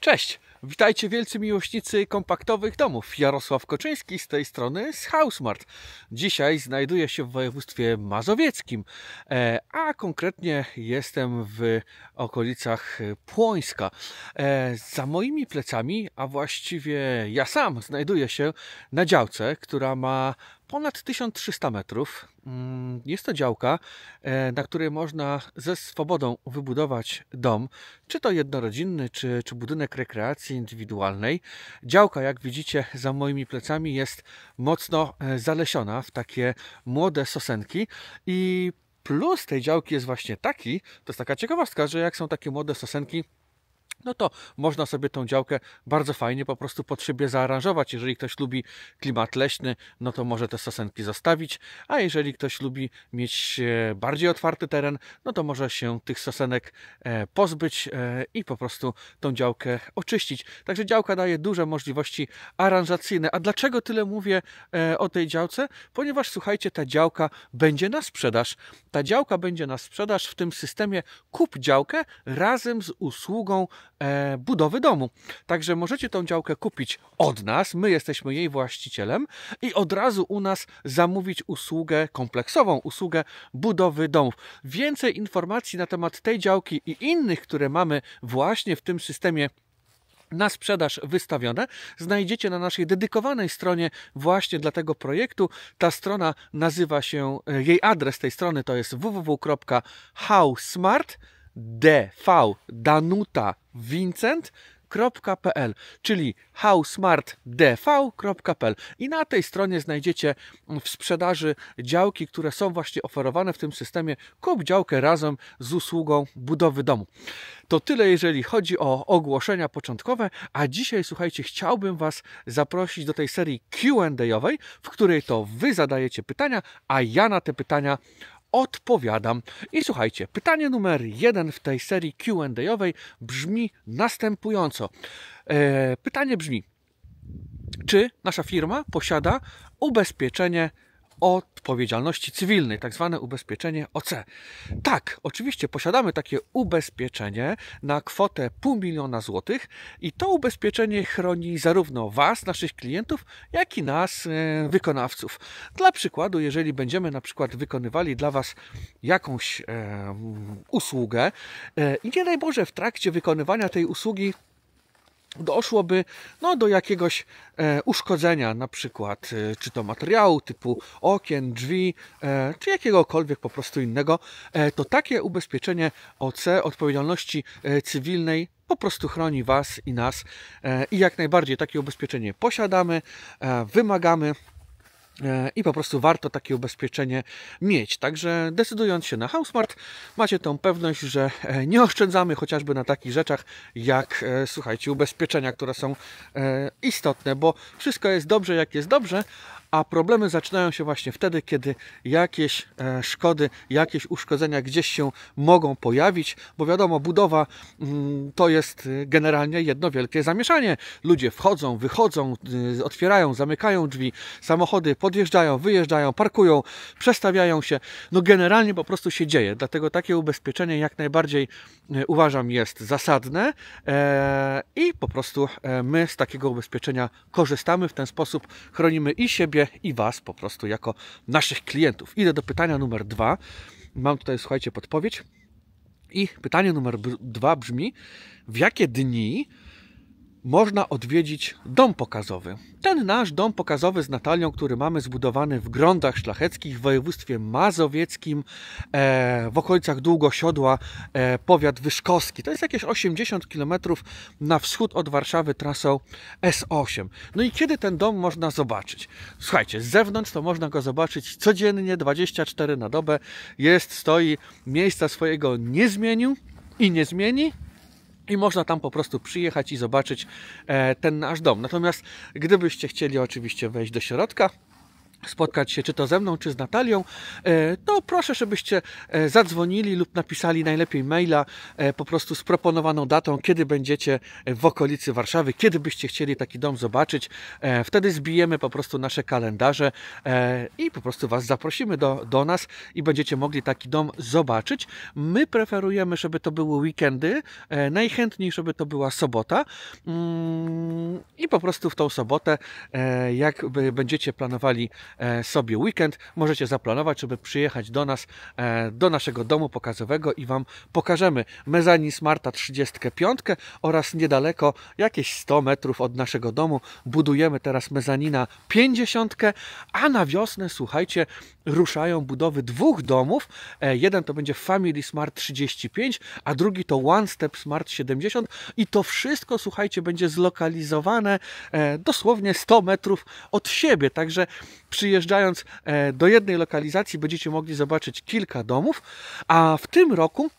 Cześć! Witajcie wielcy miłośnicy kompaktowych domów. Jarosław Koczyński z tej strony z Housemart. Dzisiaj znajduję się w województwie mazowieckim, a konkretnie jestem w okolicach Płońska. Za moimi plecami, a właściwie ja sam znajduję się na działce, która ma ponad 1300 metrów. Jest to działka, na której można ze swobodą wybudować dom, czy to jednorodzinny, czy budynek rekreacji indywidualnej. Działka, jak widzicie za moimi plecami, jest mocno zalesiona w takie młode sosenki i plus tej działki jest właśnie taki, to jest taka ciekawostka, że jak są takie młode sosenki, no to można sobie tą działkę bardzo fajnie po prostu pod siebie zaaranżować. Jeżeli ktoś lubi klimat leśny, no to może te sosenki zostawić, a jeżeli ktoś lubi mieć bardziej otwarty teren, no to może się tych sosenek pozbyć i po prostu tą działkę oczyścić. Także działka daje duże możliwości aranżacyjne. A dlaczego tyle mówię o tej działce? Ponieważ słuchajcie, ta działka będzie na sprzedaż. Ta działka będzie na sprzedaż w tym systemie kup działkę razem z usługą budowy domu. Także możecie tą działkę kupić od nas, my jesteśmy jej właścicielem i od razu u nas zamówić usługę kompleksową, usługę budowy domów. Więcej informacji na temat tej działki i innych, które mamy właśnie w tym systemie na sprzedaż wystawione, znajdziecie na naszej dedykowanej stronie właśnie dla tego projektu. Ta strona nazywa się, jej adres tej strony to jest www.housemartdv.pl, czyli housemartdv.pl i na tej stronie znajdziecie w sprzedaży działki, które są właśnie oferowane w tym systemie. Kup działkę razem z usługą budowy domu. To tyle, jeżeli chodzi o ogłoszenia początkowe, a dzisiaj, słuchajcie, chciałbym Was zaprosić do tej serii Q&A-owej, w której to Wy zadajecie pytania, a ja na te pytania odpowiadam. I słuchajcie, pytanie numer 1 w tej serii Q&A-owej brzmi następująco. Pytanie brzmi, czy nasza firma posiada ubezpieczenie odpowiedzialności cywilnej, tak zwane ubezpieczenie OC. Tak, oczywiście posiadamy takie ubezpieczenie na kwotę 500 000 złotych i to ubezpieczenie chroni zarówno Was, naszych klientów, jak i nas, wykonawców. Dla przykładu, jeżeli będziemy na przykład wykonywali dla Was jakąś usługę i nie daj Boże w trakcie wykonywania tej usługi doszłoby do jakiegoś uszkodzenia, na przykład czy to materiału typu okien, drzwi, czy jakiegokolwiek po prostu innego, to takie ubezpieczenie OC, odpowiedzialności cywilnej, po prostu chroni Was i nas i jak najbardziej takie ubezpieczenie posiadamy, wymagamy i po prostu warto takie ubezpieczenie mieć. Także decydując się na Housemart, macie tą pewność, że nie oszczędzamy chociażby na takich rzeczach jak, słuchajcie, ubezpieczenia, które są istotne, bo wszystko jest dobrze, jak jest dobrze, a problemy zaczynają się właśnie wtedy, kiedy jakieś szkody, jakieś uszkodzenia gdzieś się mogą pojawić, bo wiadomo, budowa to jest generalnie jedno wielkie zamieszanie. Ludzie wchodzą, wychodzą, otwierają, zamykają drzwi, samochody podjeżdżają, wyjeżdżają, parkują, przestawiają się. No generalnie po prostu się dzieje, dlatego takie ubezpieczenie jak najbardziej uważam jest zasadne i po prostu my z takiego ubezpieczenia korzystamy. W ten sposób chronimy i siebie, i Was po prostu jako naszych klientów. Idę do pytania numer 2. Mam tutaj, słuchajcie, podpowiedź. I pytanie numer 2 brzmi: w jakie dni można odwiedzić dom pokazowy? Ten nasz dom pokazowy z Natalią, który mamy zbudowany w Grądach Szlacheckich w województwie mazowieckim, w okolicach Długosiodła, powiat wyszkowski. To jest jakieś 80 km na wschód od Warszawy trasą S8. No i kiedy ten dom można zobaczyć? Słuchajcie, z zewnątrz to można go zobaczyć codziennie, 24 na dobę. Stoi, miejsca swojego nie zmienił i nie zmieni. I można tam po prostu przyjechać i zobaczyć ten nasz dom. Natomiast gdybyście chcieli oczywiście wejść do środka, spotkać się czy to ze mną, czy z Natalią, to proszę, żebyście zadzwonili lub napisali najlepiej maila po prostu z proponowaną datą, kiedy będziecie w okolicy Warszawy, kiedy byście chcieli taki dom zobaczyć. Wtedy zbijemy po prostu nasze kalendarze i po prostu Was zaprosimy do nas i będziecie mogli taki dom zobaczyć. My preferujemy, żeby to były weekendy, najchętniej, żeby to była sobota i po prostu w tą sobotę, jak będziecie planowali sobie weekend, możecie zaplanować, żeby przyjechać do nas, do naszego domu pokazowego i Wam pokażemy mezanin Smarta 35 oraz niedaleko, jakieś 100 metrów od naszego domu, budujemy teraz mezanina 50, a na wiosnę, słuchajcie, ruszają budowy 2 domów. Jeden to będzie Family Smart 35, a drugi to One Step Smart 70 i to wszystko, słuchajcie, będzie zlokalizowane dosłownie 100 metrów od siebie, także przyjeżdżając do jednej lokalizacji będziecie mogli zobaczyć kilka domów, a w tym roku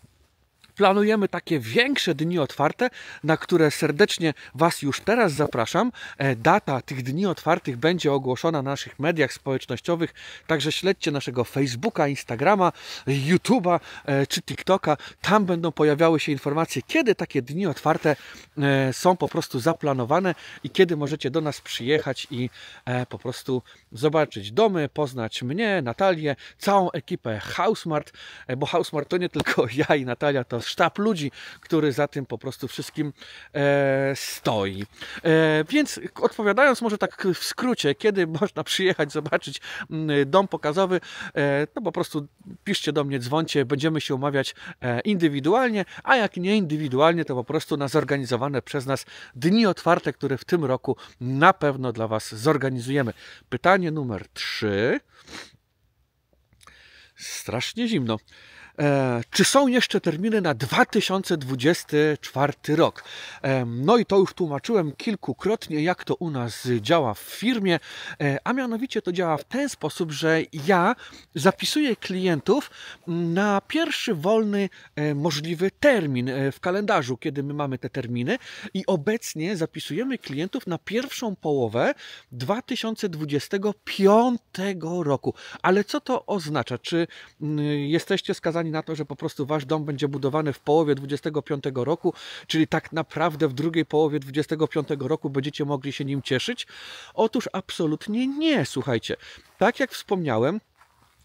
planujemy takie większe dni otwarte, na które serdecznie Was już teraz zapraszam. Data tych dni otwartych będzie ogłoszona na naszych mediach społecznościowych, także śledźcie naszego Facebooka, Instagrama, YouTube'a czy TikToka. Tam będą pojawiały się informacje, kiedy takie dni otwarte są po prostu zaplanowane i kiedy możecie do nas przyjechać i po prostu zobaczyć domy, poznać mnie, Natalię, całą ekipę HouseSmart, bo HouseSmart to nie tylko ja i Natalia, to sztab ludzi, który za tym po prostu wszystkim stoi. Więc odpowiadając może tak w skrócie, kiedy można przyjechać, zobaczyć dom pokazowy, no po prostu piszcie do mnie, dzwońcie, będziemy się umawiać indywidualnie, a jak nie indywidualnie, to po prostu na zorganizowane przez nas dni otwarte, które w tym roku na pewno dla Was zorganizujemy. Pytanie numer 3. Strasznie zimno. Czy są jeszcze terminy na 2024 rok? No i to już tłumaczyłem kilkukrotnie, jak to u nas działa w firmie, a mianowicie to działa w ten sposób, że ja zapisuję klientów na pierwszy wolny możliwy termin w kalendarzu, kiedy my mamy te terminy i obecnie zapisujemy klientów na pierwszą połowę 2025 roku. Ale co to oznacza? Czy jesteście skazani na to, że po prostu Wasz dom będzie budowany w połowie 25 roku, czyli tak naprawdę w drugiej połowie 25 roku będziecie mogli się nim cieszyć? Otóż absolutnie nie, słuchajcie. Tak jak wspomniałem,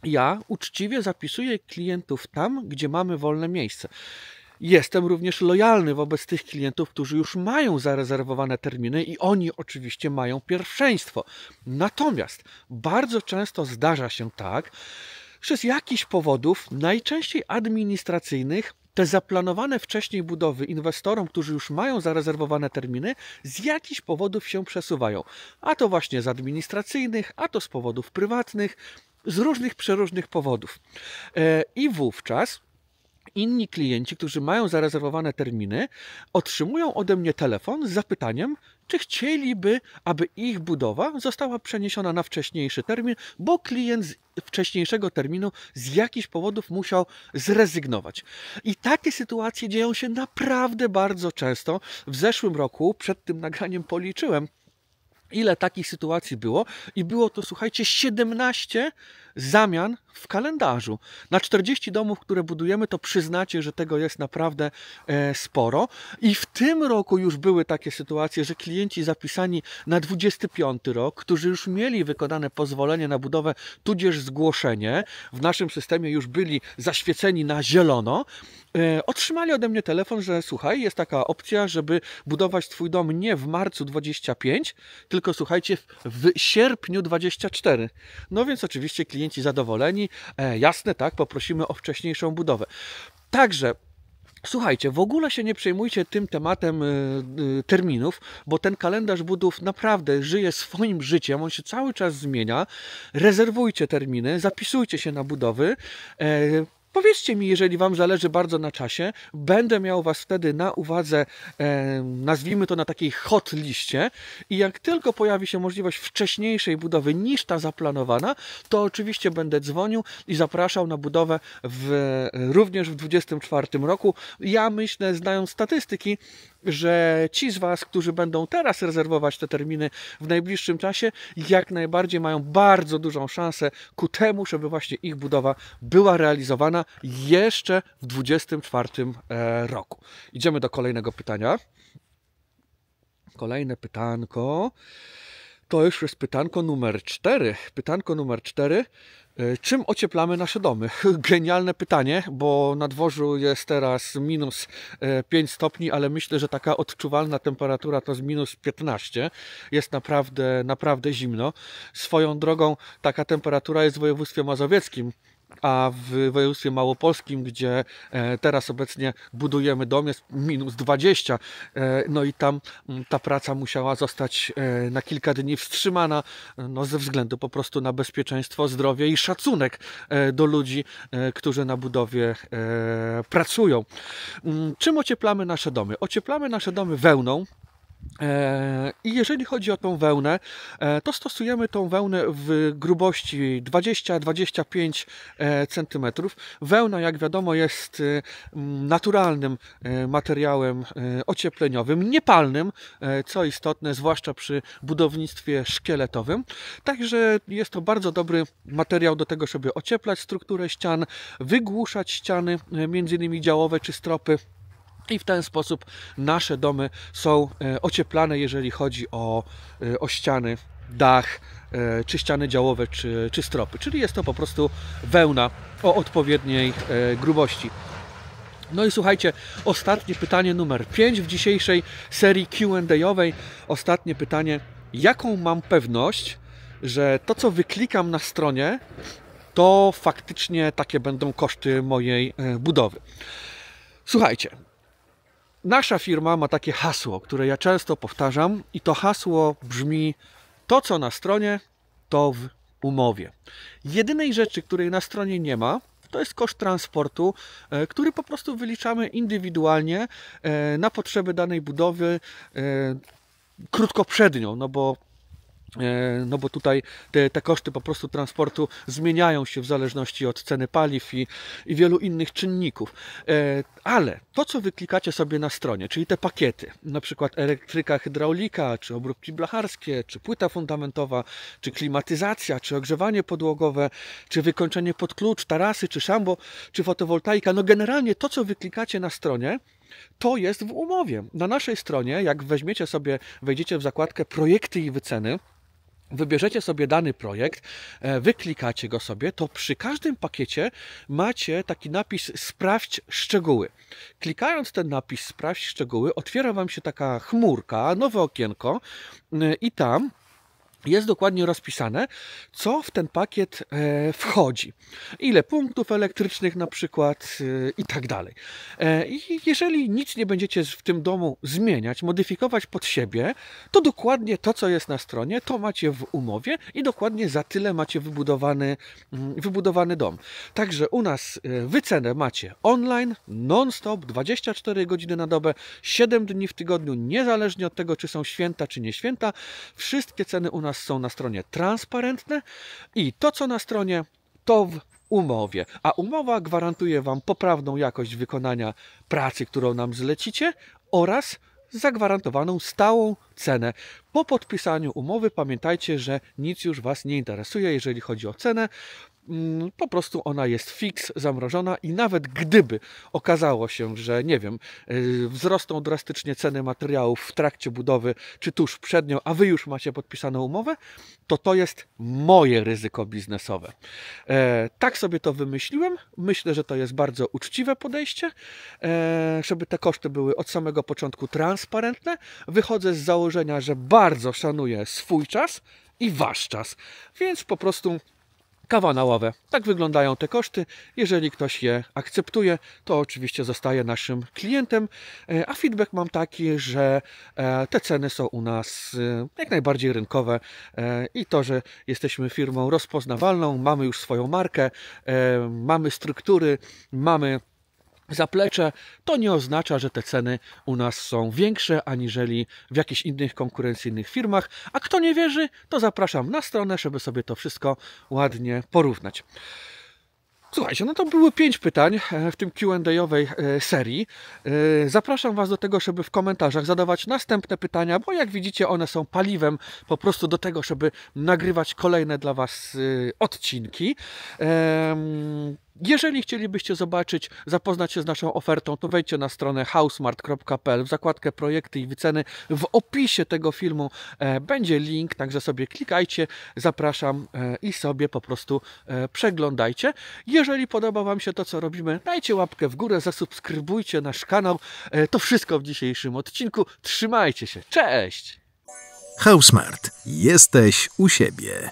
ja uczciwie zapisuję klientów tam, gdzie mamy wolne miejsce. Jestem również lojalny wobec tych klientów, którzy już mają zarezerwowane terminy i oni oczywiście mają pierwszeństwo. Natomiast bardzo często zdarza się tak, że z jakichś powodów, najczęściej administracyjnych, te zaplanowane wcześniej budowy inwestorom, którzy już mają zarezerwowane terminy, z jakichś powodów się przesuwają. A to właśnie z administracyjnych, a to z powodów prywatnych, z różnych, przeróżnych powodów. I wówczas inni klienci, którzy mają zarezerwowane terminy, otrzymują ode mnie telefon z zapytaniem, czy chcieliby, aby ich budowa została przeniesiona na wcześniejszy termin, bo klient z wcześniejszego terminu z jakichś powodów musiał zrezygnować. I takie sytuacje dzieją się naprawdę bardzo często. W zeszłym roku, przed tym nagraniem policzyłem, ile takich sytuacji było i było to, słuchajcie, 17 zamian w kalendarzu. Na 40 domów, które budujemy, to przyznacie, że tego jest naprawdę sporo. I w tym roku już były takie sytuacje, że klienci zapisani na 25 rok, którzy już mieli wykonane pozwolenie na budowę, tudzież zgłoszenie, w naszym systemie już byli zaświeceni na zielono, otrzymali ode mnie telefon, że słuchaj, jest taka opcja, żeby budować Twój dom nie w marcu 25, tylko słuchajcie, w sierpniu 24. No więc oczywiście klienci zadowoleni, jasne, tak, poprosimy o wcześniejszą budowę. Także słuchajcie, w ogóle się nie przejmujcie tym tematem terminów, bo ten kalendarz budów naprawdę żyje swoim życiem, on się cały czas zmienia. Rezerwujcie terminy, zapisujcie się na budowy. Powiedzcie mi, jeżeli Wam zależy bardzo na czasie, będę miał Was wtedy na uwadze, nazwijmy to na takiej hot liście i jak tylko pojawi się możliwość wcześniejszej budowy niż ta zaplanowana, to oczywiście będę dzwonił i zapraszał na budowę również w 2024 roku. Ja myślę, znając statystyki, że ci z Was, którzy będą teraz rezerwować te terminy w najbliższym czasie, jak najbardziej mają bardzo dużą szansę ku temu, żeby właśnie ich budowa była realizowana jeszcze w 2024 roku. Idziemy do kolejnego pytania. Kolejne pytanko. To już jest pytanko numer 4. Pytanko numer 4. Czym ocieplamy nasze domy? Genialne pytanie, bo na dworzu jest teraz minus 5 stopni, ale myślę, że taka odczuwalna temperatura to z minus 15. Jest naprawdę zimno. Swoją drogą taka temperatura jest w województwie mazowieckim, a w województwie małopolskim, gdzie teraz obecnie budujemy dom, jest minus 20. No i tam ta praca musiała zostać na kilka dni wstrzymana, no ze względu po prostu na bezpieczeństwo, zdrowie i szacunek do ludzi, którzy na budowie pracują. Czym ocieplamy nasze domy? Ocieplamy nasze domy wełną. I jeżeli chodzi o tą wełnę, to stosujemy tą wełnę w grubości 20-25 cm. Wełna, jak wiadomo, jest naturalnym materiałem ociepleniowym, niepalnym, co istotne, zwłaszcza przy budownictwie szkieletowym. Także jest to bardzo dobry materiał do tego, żeby ocieplać strukturę ścian, wygłuszać ściany, między innymi działowe czy stropy. I w ten sposób nasze domy są ocieplane, jeżeli chodzi o ściany, dach, czy ściany działowe, czy stropy. Czyli jest to po prostu wełna o odpowiedniej grubości. No i słuchajcie, ostatnie pytanie numer 5 w dzisiejszej serii Q&A-owej. Ostatnie pytanie. Jaką mam pewność, że to, co wyklikam na stronie, to faktycznie takie będą koszty mojej budowy? Słuchajcie. Nasza firma ma takie hasło, które ja często powtarzam i to hasło brzmi: to co na stronie, to w umowie. Jedynej rzeczy, której na stronie nie ma, to jest koszt transportu, który po prostu wyliczamy indywidualnie na potrzeby danej budowy krótko przed nią, no bo tutaj te koszty po prostu transportu zmieniają się w zależności od ceny paliw i wielu innych czynników. Ale to, co wyklikacie sobie na stronie, czyli te pakiety, na przykład elektryka, hydraulika, czy obróbki blacharskie, czy płyta fundamentowa, czy klimatyzacja, czy ogrzewanie podłogowe, czy wykończenie pod klucz, tarasy, czy szambo, czy fotowoltaika, no generalnie to, co wyklikacie na stronie, to jest w umowie. Na naszej stronie, jak wejdziecie w zakładkę projekty i wyceny, wybierzecie sobie dany projekt, wyklikacie go sobie, to przy każdym pakiecie macie taki napis sprawdź szczegóły. Klikając ten napis sprawdź szczegóły, otwiera Wam się taka chmurka, nowe okienko i tam jest dokładnie rozpisane, co w ten pakiet wchodzi. Ile punktów elektrycznych na przykład i tak dalej. I jeżeli nic nie będziecie w tym domu zmieniać, modyfikować pod siebie, to dokładnie to, co jest na stronie, to macie w umowie i dokładnie za tyle macie wybudowany dom. Także u nas wycenę macie online, non-stop, 24 godziny na dobę, 7 dni w tygodniu, niezależnie od tego, czy są święta, czy nie święta. Wszystkie ceny u nas są na stronie transparentne i to, co na stronie, to w umowie. A umowa gwarantuje Wam poprawną jakość wykonania pracy, którą nam zlecicie, oraz zagwarantowaną stałą cenę. Po podpisaniu umowy pamiętajcie, że nic już Was nie interesuje, jeżeli chodzi o cenę. Po prostu ona jest fix, zamrożona i nawet gdyby okazało się, że nie wiem, wzrosną drastycznie ceny materiałów w trakcie budowy, czy tuż przed nią, a Wy już macie podpisaną umowę, to jest moje ryzyko biznesowe. Tak sobie to wymyśliłem. Myślę, że to jest bardzo uczciwe podejście, żeby te koszty były od samego początku transparentne. Wychodzę z założenia, że bardzo szanuję swój czas i Wasz czas, więc po prostu kawa na ławę. Tak wyglądają te koszty. Jeżeli ktoś je akceptuje, to oczywiście zostaje naszym klientem, a feedback mam taki, że te ceny są u nas jak najbardziej rynkowe i to, że jesteśmy firmą rozpoznawalną, mamy już swoją markę, mamy struktury, mamy zaplecze, to nie oznacza, że te ceny u nas są większe aniżeli w jakichś innych konkurencyjnych firmach, a kto nie wierzy, to zapraszam na stronę, żeby sobie to wszystko ładnie porównać. Słuchajcie, no to były 5 pytań w tym Q&A-owej serii. Zapraszam Was do tego, żeby w komentarzach zadawać następne pytania, bo jak widzicie, one są paliwem po prostu do tego, żeby nagrywać kolejne dla Was odcinki. Jeżeli chcielibyście zobaczyć, zapoznać się z naszą ofertą, to wejdźcie na stronę housemart.pl w zakładkę projekty i wyceny. W opisie tego filmu będzie link, także sobie klikajcie, zapraszam i sobie po prostu przeglądajcie. Jeżeli podoba Wam się to, co robimy, dajcie łapkę w górę, zasubskrybujcie nasz kanał. To wszystko w dzisiejszym odcinku. Trzymajcie się. Cześć! Housemart. Jesteś u siebie.